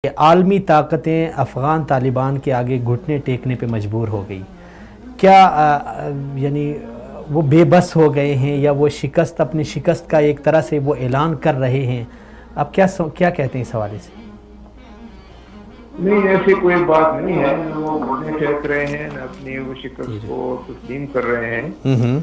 کہ عالمی طاقتیں افغان طالبان کے آگے گھٹنے ٹیکنے پہ مجبور ہو گئی، کیا یعنی وہ بے بس ہو گئے ہیں یا وہ اپنی شکست کا ایک طرح سے وہ اعلان کر رہے ہیں؟ آپ کیا کہتے ہیں اس حوالے سے؟ نہیں، ایسی کوئی بات نہیں ہے، وہ گھٹنے ٹیک رہے ہیں، اپنی وہ شکست کو تسلیم کر رہے ہیں۔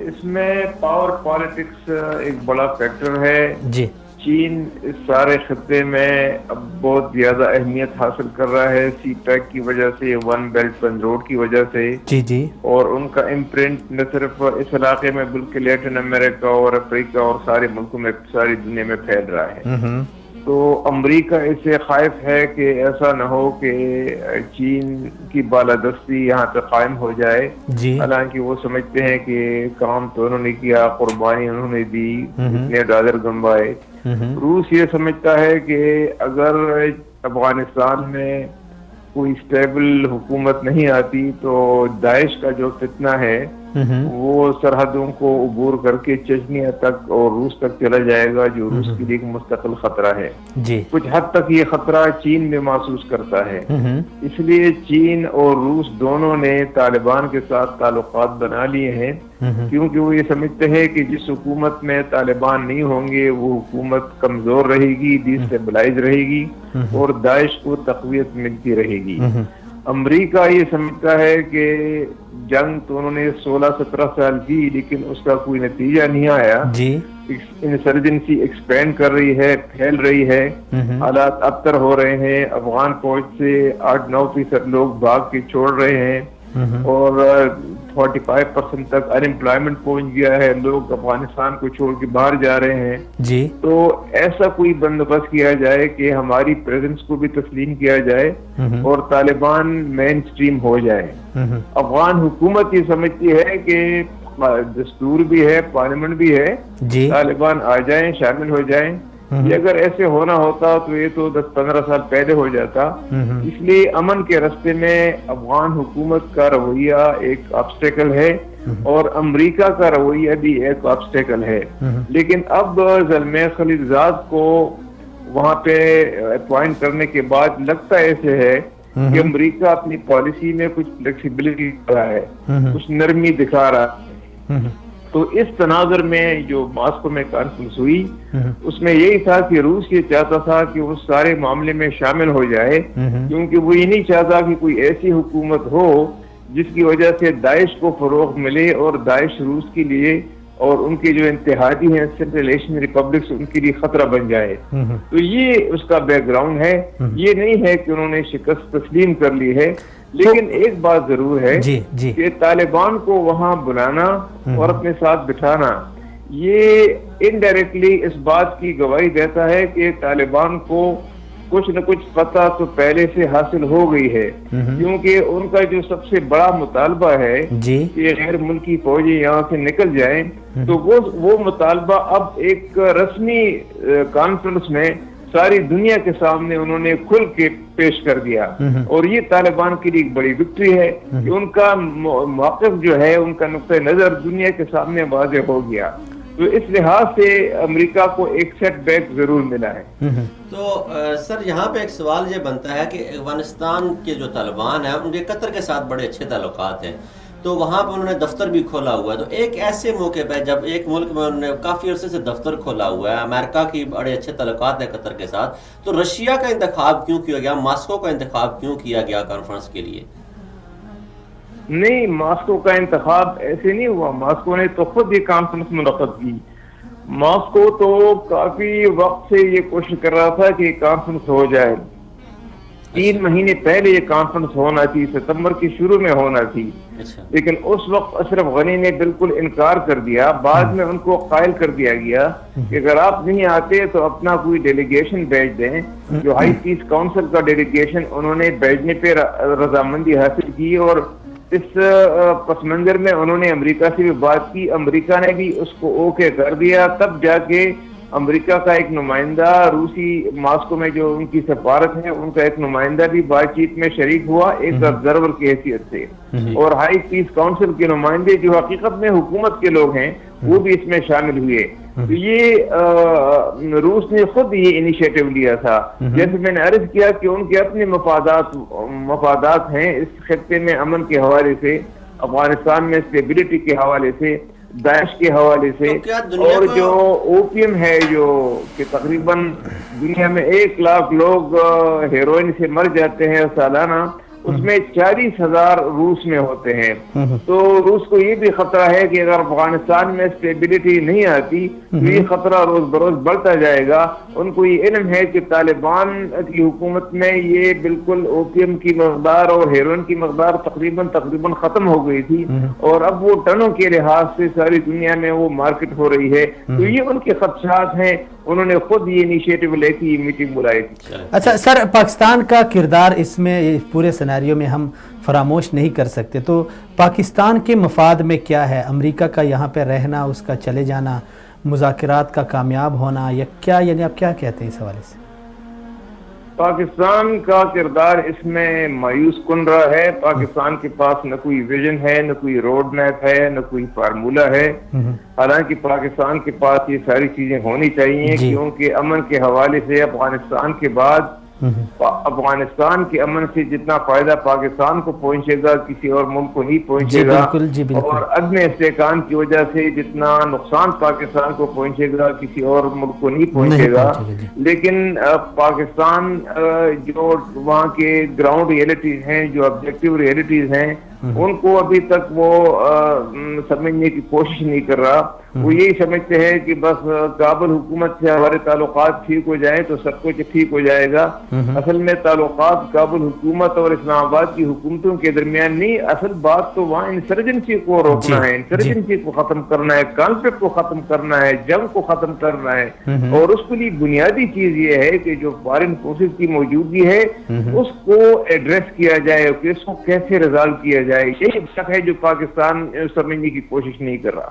اس میں پاور پالیٹکس ایک بڑا فیکٹر ہے۔ جی، چین اس سارے خطے میں اب بہت زیادہ اہمیت حاصل کر رہا ہے، سی پیک کی وجہ سے، ون بیلٹ ون روڈ کی وجہ سے، جی، اور ان کا امپرنٹ نہ صرف اس علاقے میں بلکہ لیٹن امریکہ اور افریقہ اور سارے ملکوں میں، ساری دنیا میں پھیل رہا ہے۔ تو امریکہ اس سے خائف ہے کہ ایسا نہ ہو کہ چین کی بالادستی یہاں پہ قائم ہو جائے۔ حالانکہ وہ سمجھتے ہیں کہ کام تو انہوں نے کیا، قربانی انہوں نے دی، اتنے ڈالر گنوائے۔ روس یہ سمجھتا ہے کہ اگر افغانستان میں کوئی اسٹیبل حکومت نہیں آتی تو داعش کا جو فتنہ ہے وہ سرحدوں کو عبور کر کے چچنیا تک اور روس تک چلا جائے گا، جو روس کے لیے ایک مستقل خطرہ ہے۔ کچھ حد تک یہ خطرہ چین میں محسوس کرتا ہے، اس لیے چین اور روس دونوں نے طالبان کے ساتھ تعلقات بنا لیے ہیں، کیونکہ وہ یہ سمجھتے ہیں کہ جس حکومت میں طالبان نہیں ہوں گے وہ حکومت کمزور رہے گی، ڈی اسٹیبلائز رہے گی اور داعش کو تقویت ملتی رہے گی۔ امریکہ یہ سمجھتا ہے کہ جنگ تو انہوں نے 16-17 سال کی، لیکن اس کا کوئی نتیجہ نہیں آیا۔ انسرجنسی ایکسپینڈ کر رہی ہے، پھیل رہی ہے، حالات ابتر ہو رہے ہیں، افغان فوج سے 8-9% لوگ بھاگ کے چھوڑ رہے ہیں اور 45% تک انمپلائمنٹ پہنچ گیا ہے، لوگ افغانستان کو چھوڑ کے باہر جا رہے ہیں۔ تو ایسا کوئی بندوبست کیا جائے کہ ہماری پریزنس کو بھی تسلیم کیا جائے اور طالبان مین سٹریم ہو جائے۔ افغان حکومت یہ سمجھتی ہے کہ دستور بھی ہے، پارلیمنٹ بھی ہے، طالبان آ جائیں، شامل ہو جائیں۔ یہ اگر ایسے ہونا ہوتا تو یہ تو 10-15 سال پہلے ہو جاتا۔ اس لیے امن کے راستے میں افغان حکومت کا رویہ ایک آبسٹیکل ہے اور امریکہ کا رویہ بھی ایک آبسٹیکل ہے۔ لیکن اب زلمے خلیلزاد کو وہاں پہ اپوائنٹ کرنے کے بعد لگتا ایسے ہے کہ امریکہ اپنی پالیسی میں کچھ فلیکسیبلٹی دکھا رہا ہے، کچھ نرمی دکھا رہا ہے۔ تو اس تناظر میں جو ماسکو میں کانفرنس ہوئی اس میں یہی تھا کہ روس یہ چاہتا تھا کہ وہ سارے معاملے میں شامل ہو جائے، کیونکہ وہ یہ نہیں چاہتا کہ کوئی ایسی حکومت ہو جس کی وجہ سے داعش کو فروغ ملے اور داعش روس کے لیے اور ان کے جو اتحادی ہیں سینٹرل ایشین ریپبلکس ان کے لیے خطرہ بن جائے۔ تو یہ اس کا بیک گراؤنڈ ہے۔ یہ نہیں ہے کہ انہوں نے شکست تسلیم کر لی ہے، لیکن ایک بات ضرور ہے کہ طالبان کو وہاں بلانا اور اپنے ساتھ بٹھانا یہ انڈائریکٹلی اس بات کی گواہی دیتا ہے کہ طالبان کو کچھ نہ کچھ فتح تو پہلے سے حاصل ہو گئی ہے، کیونکہ ان کا جو سب سے بڑا مطالبہ ہے کہ غیر ملکی فوجیں یہاں سے نکل جائیں، تو وہ مطالبہ اب ایک رسمی کانفرنس میں ساری دنیا کے سامنے انہوں نے کھل کے پیش کر دیا، اور یہ طالبان کے لیے ایک بڑی وکٹری ہے کہ ان کا موقف جو ہے، ان کا نقطہ نظر دنیا کے سامنے واضح ہو گیا۔ تو اس لحاظ سے امریکہ کو ایک سیٹ بیک ضرور ملا ہے۔ تو سر یہاں پہ ایک سوال یہ بنتا ہے کہ افغانستان کے جو طالبان ہیں ان کے قطر کے ساتھ بڑے اچھے تعلقات ہیں، تو وہاں پہ انہوں نے دفتر بھی کھولا ہوا ہے۔ تو ایک ایسے موقع پہ جب ایک ملک میں انہوں نے کافی عرصے سے دفتر کھولا ہوا ہے، امریکہ کی بڑے اچھے تعلقات ہیں قطر کے ساتھ، تو رشیا کا انتخاب کیوں کیا گیا، ماسکو کا انتخاب کیوں کیا گیا کانفرنس کے لیے؟ نہیں، ماسکو کا انتخاب ایسے نہیں ہوا، ماسکو نے تو خود یہ کانفرنس منعقد کی۔ ماسکو تو کافی وقت سے یہ کوشش کر رہا تھا کہ یہ کانفرنس ہو جائے۔ 3 مہینے پہلے یہ کانفرنس ہونا تھی، ستمبر کی شروع میں ہونا تھی، لیکن اس وقت اشرف غنی نے بالکل انکار کر دیا۔ بعد میں ان کو قائل کر دیا گیا کہ اگر آپ نہیں آتے تو اپنا کوئی ڈیلیگیشن بھیج دیں۔ جو ہائی پیس کاؤنسل کا ڈیلیگیشن انہوں نے بھیجنے پہ رضامندی حاصل کی، اور اس پس منظر میں انہوں نے امریکہ سے بھی بات کی، امریکہ نے بھی اس کو اوکے کر دیا۔ تب جا کے امریکہ کا ایک نمائندہ روسی ماسکو میں جو ان کی سفارت ہے ان کا ایک نمائندہ بھی بات چیت میں شریک ہوا ایک آبزرور کی حیثیت سے، اور ہائی پیس کاؤنسل کے نمائندے جو حقیقت میں حکومت کے لوگ ہیں وہ بھی اس میں شامل ہوئے. تو یہ روس نے خود یہ انیشیٹو لیا تھا. جیسے میں نے عرض کیا کہ ان کے اپنے مفادات ہیں اس خطے میں، امن کے حوالے سے، افغانستان میں اسٹیبلٹی کے حوالے سے، داعش کے حوالے سے، اور جو اوپیم ہے جو کہ تقریباً دنیا میں 1 لاکھ لوگ ہیروئن سے مر جاتے ہیں سالانہ، اس میں 40,000 روس میں ہوتے ہیں. تو روس کو یہ بھی خطرہ ہے کہ اگر افغانستان میں اسٹیبلٹی نہیں آتی تو یہ خطرہ روز بروز بڑھتا جائے گا. ان کو یہ علم ہے کہ طالبان کی حکومت میں یہ بالکل اوپیم کی مقدار اور ہیروئن کی مقدار تقریباً ختم ہو گئی تھی، اور اب وہ ٹنوں کے لحاظ سے ساری دنیا میں وہ مارکیٹ ہو رہی ہے. تو یہ ان کے خدشات ہیں، انہوں نے خود یہ انیشیٹو لے کے یہ میٹنگ بلائی تھی. اچھا سر، پاکستان کا کردار اس میں پورے سیناریو میں ہم فراموش نہیں کر سکتے، تو پاکستان کے مفاد میں کیا ہے؟ امریکہ کا یہاں پہ رہنا، اس کا چلے جانا، مذاکرات کا کامیاب ہونا، یا کیا، یعنی آپ کیا کہتے ہیں اس حوالے سے؟ پاکستان کا کردار اس میں مایوس کن رہا ہے. پاکستان کے پاس نہ کوئی ویژن ہے، نہ کوئی روڈ میپ ہے، نہ کوئی فارمولا ہے. حالانکہ پاکستان کے پاس یہ ساری چیزیں ہونی چاہیے، کیونکہ امن کے حوالے سے افغانستان کے بعد افغانستان کے امن سے جتنا فائدہ پاکستان کو پہنچے گا کسی اور ملک کو نہیں پہنچے گا، اور عدم استحکام کی وجہ سے جتنا نقصان پاکستان کو پہنچے گا کسی اور ملک کو نہیں پہنچے گا. لیکن پاکستان جو وہاں کے گراؤنڈ ریئلٹیز ہیں، جو آبجیکٹیو ریئلٹیز ہیں، ان کو ابھی تک وہ سمجھنے کی کوشش نہیں کر رہا. وہ یہی سمجھتے ہیں کہ بس کابل حکومت سے ہمارے تعلقات ٹھیک ہو جائیں تو سب کچھ ٹھیک ہو جائے گا. اصل میں تعلقات کابل حکومت اور اسلام آباد کی حکومتوں کے درمیان نہیں، اصل بات تو وہاں انسرجنسی کو روکنا ہے، انسرجنسی کو ختم کرنا ہے، کانفلکٹ کو ختم کرنا ہے، جنگ کو ختم کرنا ہے. اور اس کے لیے بنیادی چیز یہ ہے کہ جو فارن فورسز کی موجودگی ہے اس کو ایڈریس کیا جائے، کہ اس کو کیسے ریزالو کیا جائے. یہی شک ہے جو پاکستان سمجھنے کی کوشش نہیں کر رہا.